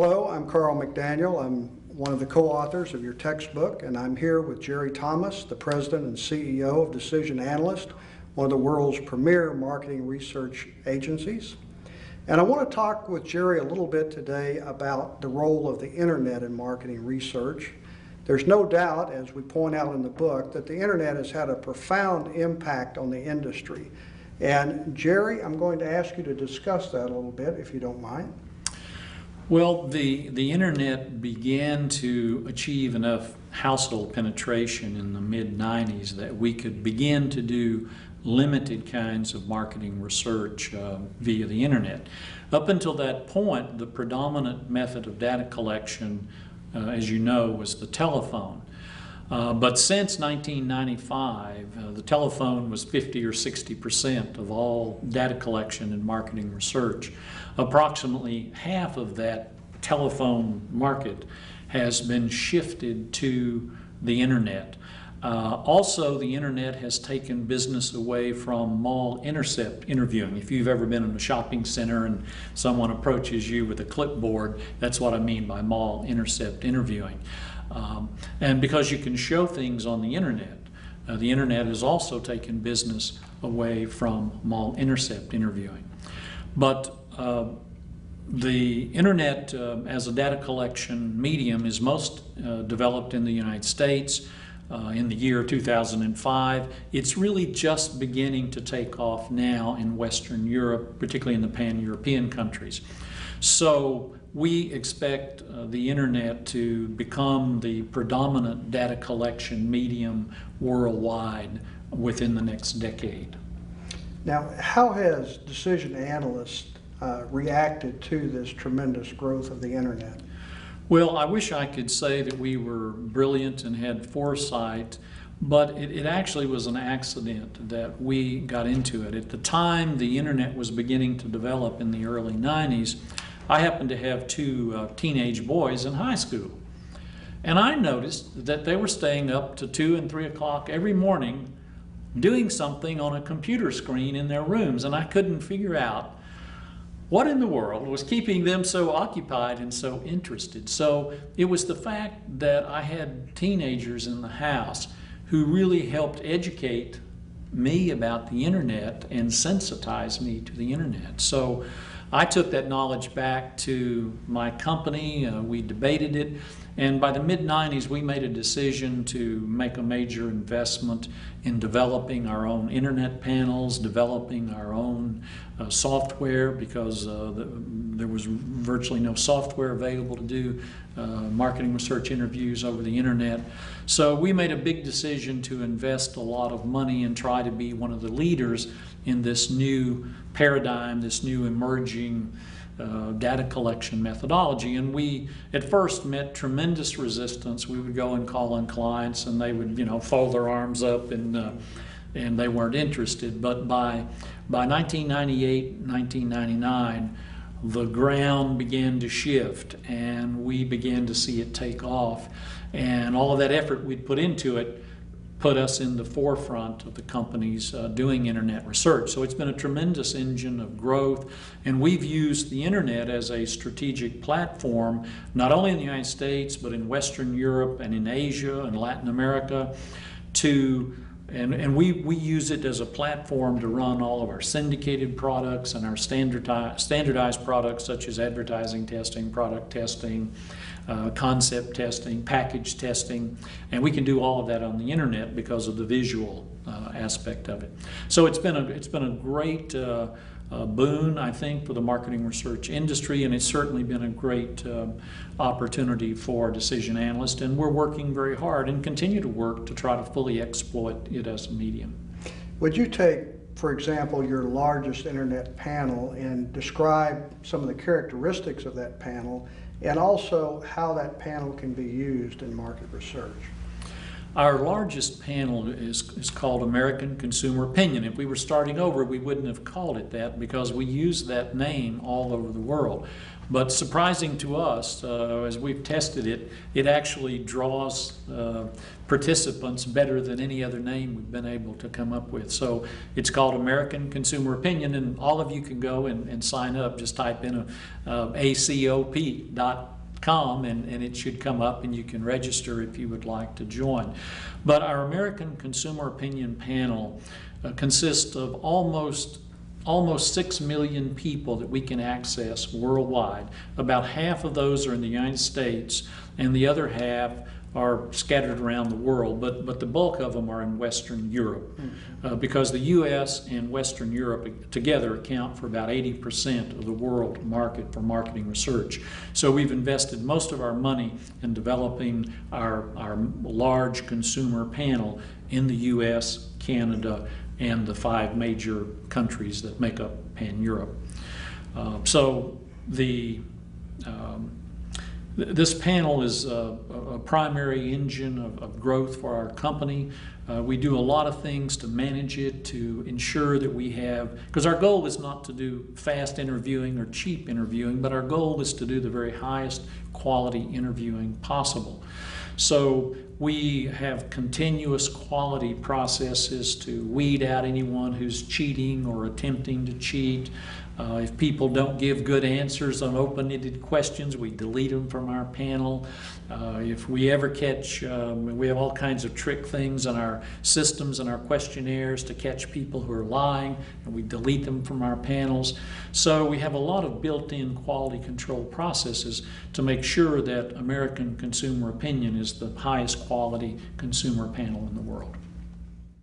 Hello, I'm Carl McDaniel. I'm one of the co-authors of your textbook, and I'm here with Jerry Thomas, the President and CEO of Decision Analyst, one of the world's premier marketing research agencies. And I want to talk with Jerry a little bit today about the role of the internet in marketing research. There's no doubt, as we point out in the book, that the internet has had a profound impact on the industry. And Jerry, I'm going to ask you to discuss that a little bit, if you don't mind. Well, the internet began to achieve enough household penetration in the mid-90s that we could begin to do limited kinds of marketing research via the internet. Up until that point, the predominant method of data collection, as you know, was the telephone. But since 1995, the telephone was 50 or 60% of all data collection and marketing research. Approximately half of that telephone market has been shifted to the internet. Also, the internet has taken business away from mall intercept interviewing. If you've ever been in a shopping center and someone approaches you with a clipboard, that's what I mean by mall intercept interviewing. And because you can show things on the internet has also taken business away from mall intercept interviewing. But the internet as a data collection medium is most developed in the United States in the year 2005. It's really just beginning to take off now in Western Europe, particularly in the pan-European countries. So we expect the internet to become the predominant data collection medium worldwide within the next decade. Now, how has Decision Analyst reacted to this tremendous growth of the internet? Well, I wish I could say that we were brilliant and had foresight, but it actually was an accident that we got into it. At the time the internet was beginning to develop in the early 90s, I happened to have two teenage boys in high school. And I noticed that they were staying up to 2 and 3 o'clock every morning doing something on a computer screen in their rooms, and I couldn't figure out what in the world was keeping them so occupied and so interested. So it was the fact that I had teenagers in the house who really helped educate me about the internet and sensitize me to the internet. So I took that knowledge back to my company, we debated it, and by the mid-90s we made a decision to make a major investment in developing our own internet panels, developing our own software, because there was virtually no software available to do marketing research interviews over the internet. So we made a big decision to invest a lot of money and try to be one of the leaders in this new paradigm, this new emerging data collection methodology. And we at first met tremendous resistance. We would go and call on clients and they would, fold their arms up and they weren't interested. But by 1998, 1999, the ground began to shift and we began to see it take off. And all of that effort we'd put into it put us in the forefront of the companies doing internet research. So it's been a tremendous engine of growth, and we've used the internet as a strategic platform, not only in the United States, but in Western Europe and in Asia and Latin America, and we use it as a platform to run all of our syndicated products and our standardized products, such as advertising testing, product testing, concept testing, package testing, and we can do all of that on the internet because of the visual aspect of it. So it's been a great boon, I think, for the marketing research industry, and it's certainly been a great opportunity for Decision Analyst, and we're working very hard and continue to work to try to fully exploit it as a medium. Would you take, for example, your largest internet panel and describe some of the characteristics of that panel and also how that panel can be used in market research? Our largest panel is called American Consumer Opinion. If we were starting over, we wouldn't have called it that because we use that name all over the world. But surprising to us, as we've tested it, it actually draws participants better than any other name we've been able to come up with. So it's called American Consumer Opinion, and all of you can go and sign up. Just type in acop.com and it should come up, and you can register if you would like to join. But our American Consumer Opinion panel consists of almost 6 million people that we can access worldwide. About half of those are in the United States, and the other half are scattered around the world, but the bulk of them are in Western Europe, because the U.S. and Western Europe together account for about 80% of the world market for marketing research. So we've invested most of our money in developing our large consumer panel in the U.S., Canada, and the 5 major countries that make up Pan-Europe. This panel is a primary engine of growth for our company. We do a lot of things to manage it, to ensure that we have, because our goal is not to do fast interviewing or cheap interviewing, but our goal is to do the very highest quality interviewing possible. So we have continuous quality processes to weed out anyone who's cheating or attempting to cheat. If people don't give good answers on open-ended questions, we delete them from our panel. If we ever catch, we have all kinds of trick things in our systems and our questionnaires to catch people who are lying, and we delete them from our panels. So we have a lot of built-in quality control processes to make sure that American Consumer Opinion is the highest quality consumer panel in the world.